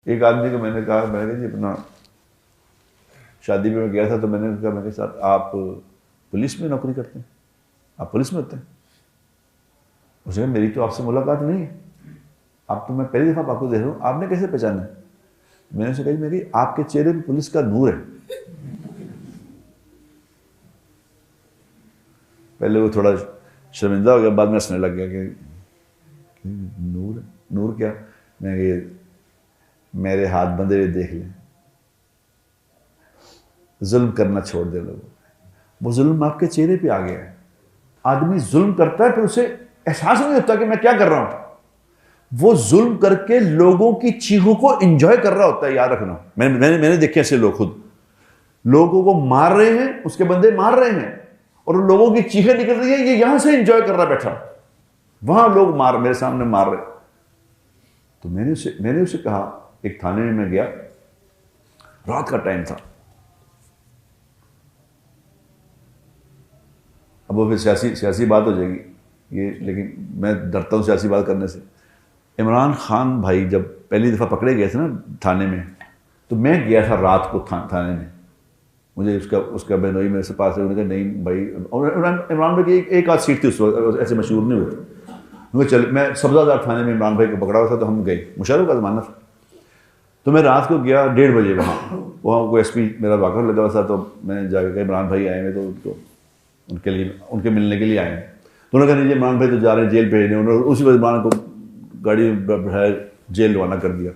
ایک آدمی کو میں نے کہا جی اپنا شادی پہ میں گیا تھا تو میں نے کہا میرے ساتھ آپ پولیس میں نوکری کرتے ہیں, آپ پولیس میں ہوتے ہیں؟ اس نے کہا میری تو آپ سے ملاقات نہیں ہے, آپ تو میں پہلی دفعہ آپ کو دیکھ رہا ہوں, آپ نے کیسے پہچانا ہے؟ میں نے اسے کہا میں کہ آپ کے چہرے پہ پولیس کا نور ہے. پہلے وہ تھوڑا شرمندہ ہو گیا, بعد میں ہنسنے لگ گیا کہ نور ہے, نور کیا؟ میں کہ میرے ہاتھ بندھے ہوئے دیکھ لیں, ظلم کرنا چھوڑ دے لوگوں. وہ ظلم آپ کے چہرے پہ آ گیا ہے. آدمی ظلم کرتا ہے پھر اسے احساس نہیں ہوتا کہ میں کیا کر رہا ہوں. وہ ظلم کر کے لوگوں کی چیخوں کو انجوائے کر رہا ہوتا ہے. یاد رکھنا, میں نے دیکھے ایسے لوگ, خود لوگوں کو مار رہے ہیں, اس کے بندے مار رہے ہیں, اور ان لوگوں کی چیخیں نکل رہی ہیں, یہ یہاں سے انجوائے کر رہا بیٹھا, وہاں لوگ میرے سامنے مار رہے. تو میں نے اسے کہا, ایک تھانے میں گیا, رات کا ٹائم تھا. اب وہ پھر سیاسی بات ہو جائے گی یہ, لیکن میں ڈرتا ہوں سیاسی بات کرنے سے. عمران خان بھائی جب پہلی دفعہ پکڑے گئے تھے نا تھانے میں, تو میں گیا تھا رات کو تھانے میں. مجھے اس کا بہنوئی میرے سے پاس ہے, انہوں نے کہا نہیں بھائی, عمران بھائی کی ایک آدھ سیٹ تھی اس وقت, ایسے مشہور نہیں ہوئے تھے. چل, میں سبزہ دار تھانے میں عمران بھائی کو پکڑا ہوا تھا, تو ہم گئے, مشرف کا زمانہ تھا. تو میں رات کو گیا 1:30 بجے, وہاں کوئی ایس پی میرا واقع لگا ہوا تھا. تو میں جا کے کہا عمران بھائی آئے ہوئے, تو ان کے ملنے کے لیے آئے ہیں. تو انہوں نے کہا نہیں عمران بھائی تو جا رہے ہیں جیل بھیجنے. انہوں نے اسی وقت عمران کو گاڑی بٹھایا, جیل روانہ کر دیا.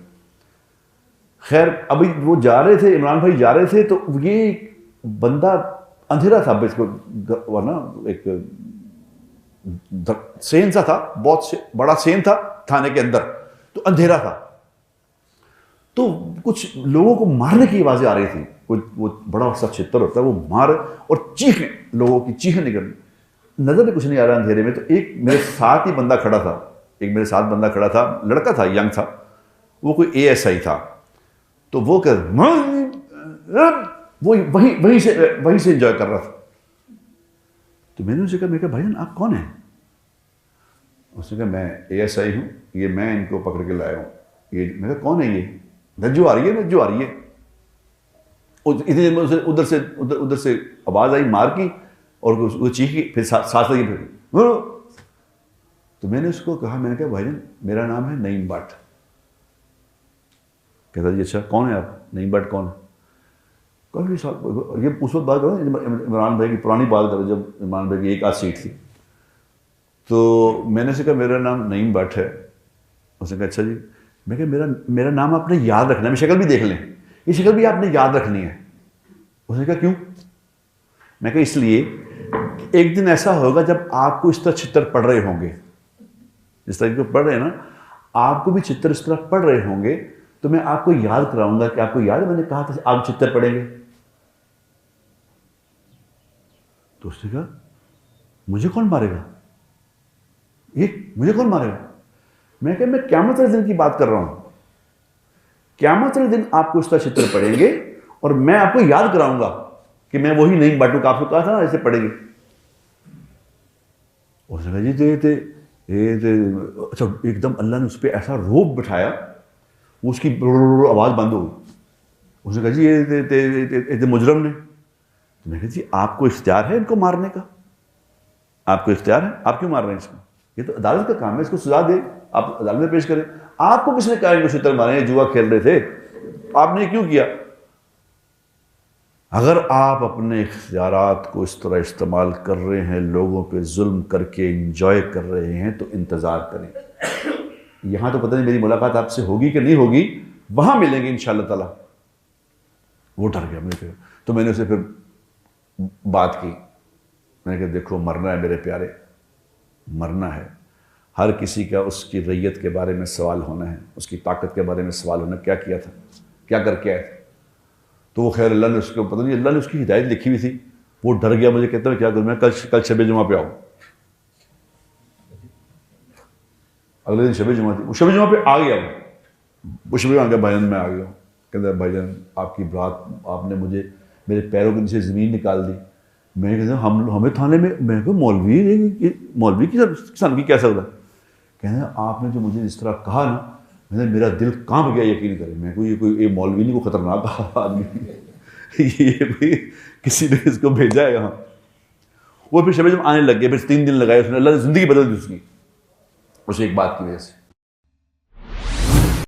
خیر ابھی وہ جا رہے تھے, عمران بھائی جا رہے تھے, تو یہ بندہ اندھیرا تھا, ورنہ ایک سین سا تھا, بہت بڑا سین تھا تھانے کے اندر, تو اندھیرا تھا. تو کچھ لوگوں کو مارنے کی آوازیں آ رہی تھی. وہ بڑا سا چھتر ہوتا ہے, وہ مار اور چیخیں, لوگوں کی چیخیں نکل رہی. نظر میں کچھ نہیں آ رہا اندھیرے میں. تو ایک میرے ساتھ ہی بندہ کھڑا تھا, لڑکا تھا, ینگ تھا, وہ کوئی ASI تھا. تو وہ وہیں سے انجوائے کر رہا تھا. تو میں نے اسے کہا بھائی جان آپ کون ہیں؟ اس نے کہا میں ASI ہوں, یہ میں ان کو پکڑ کے لایا ہوں. یہ میں کہا کون ہے یہ؟ نجو آ رہی ہے. ادھر سے آواز آئی مار کی, اور وہ چیخی, پھر سانس لگی. پھر تو میں نے اس کو کہا, میں نے کہا بھائی جان میرا نام ہے نعیم بٹ. کہتا جی اچھا کون ہے آپ؟ نعیم بٹ کون ہے؟ یہ اس وقت بات کرو, عمران بھائی کی پرانی بات کرو, جب عمران بھائی کی ایک آدھ سیٹ تھی. تو میں نے اسے کہا میرا نام نعیم بٹ ہے. اس نے کہا اچھا جی. میں کہا میرا نام آپ نے یاد رکھنا ہے, میں شکل بھی دیکھ لیں, یہ شکل بھی آپ نے یاد رکھنی ہے. اس نے کہا کیوں؟ میں کہا اس لیے ایک دن ایسا ہوگا جب آپ کو اس طرح چھتر پڑ رہے ہوں گے, جس طرح کو پڑھ رہے ہیں نا, آپ کو بھی چھتر اس طرح پڑھ رہے ہوں گے, تو میں آپ کو یاد کراؤں گا کہ آپ کو یاد ہے میں نے کہا تھا آپ چھتر پڑیں گے. تو اس نے کہا مجھے کون مارے گا, مجھے کون مارے گا؟ میں کہا میں قیامت والے دن کی بات کر رہا ہوں. قیامت والے دن آپ کو اس طرح چھتر پڑیں گے, اور میں آپ کو یاد کراؤں گا کہ میں وہی نعیم بٹ کو آپ کو کہا تھا نا ایسے پڑھیں گے. اس نے کہا جی اچھا. ایک دم اللہ نے اس پہ ایسا روب بٹھایا, اس کی آواز بند ہو گئی. اس نے کہا جی یہ مجرم نے. میں کہا جی آپ کو اختیار ہے ان کو مارنے کا؟ آپ کو اختیار ہے, آپ کیوں مار رہے ہیں اس کو؟ یہ تو عدالت کا کام ہے, اس کو سزا دے, آپ عدالت میں پیش کریں. آپ کو کس نے کہا ان کو چھتر مارے ہیں؟ جوا کھیل رہے تھے, آپ نے کیوں کیا؟ اگر آپ اپنے اختیارات کو اس طرح استعمال کر رہے ہیں, لوگوں پہ ظلم کر کے انجوائے کر رہے ہیں, تو انتظار کریں. یہاں تو پتہ نہیں میری ملاقات آپ سے ہوگی کہ نہیں ہوگی, وہاں ملیں گے انشاءاللہ تعالیٰ. وہ ڈر گیا مجھے. تو میں نے اسے پھر بات کی, میں نے کہا دیکھو مرنا ہے میرے پیارے, مرنا ہے. ہر کسی کا اس کی ریت کے بارے میں سوال ہونا ہے, اس کی طاقت کے بارے میں سوال ہونا, کیا کیا تھا, کیا کر کے آئے تھے. تو وہ خیر اللہ نے اس کو پتہ نہیں, اللہ نے اس کی ہدایت لکھی ہوئی تھی. وہ ڈر گیا, مجھے کہتا ہے کیا کروں میں, کل شب جمعہ پہ آؤں. اگلے دن شب جمعہ تھی, وہ شب جمعہ پہ آ گیا. وہ شب جمعہ آ گیا, بھائی جان میں آ گیا ہوں. کہتا ہے بھائی جان آپ کی برات, آپ نے مجھے میرے پیروں کے نیچے زمین نکال دی. میں کہتا ہوں ہمیں تھانے میں کہا مولوی کی سن کی کیسا ہوتا. کہتے ہیں آپ نے جو مجھے اس طرح کہا نا, میں نے میرا دل کانپ گیا, یقین کریں. میں کو یہ مولوی نہیں, کو خطرناک آدمی, یہ بھی کسی نے اس کو بھیجا ہے یہاں. وہ پھر شب جب آنے لگ گئے, پھر 3 دن لگائے اس نے, اللہ نے زندگی بدل دی اس کی, ایک بات کی وجہ سے.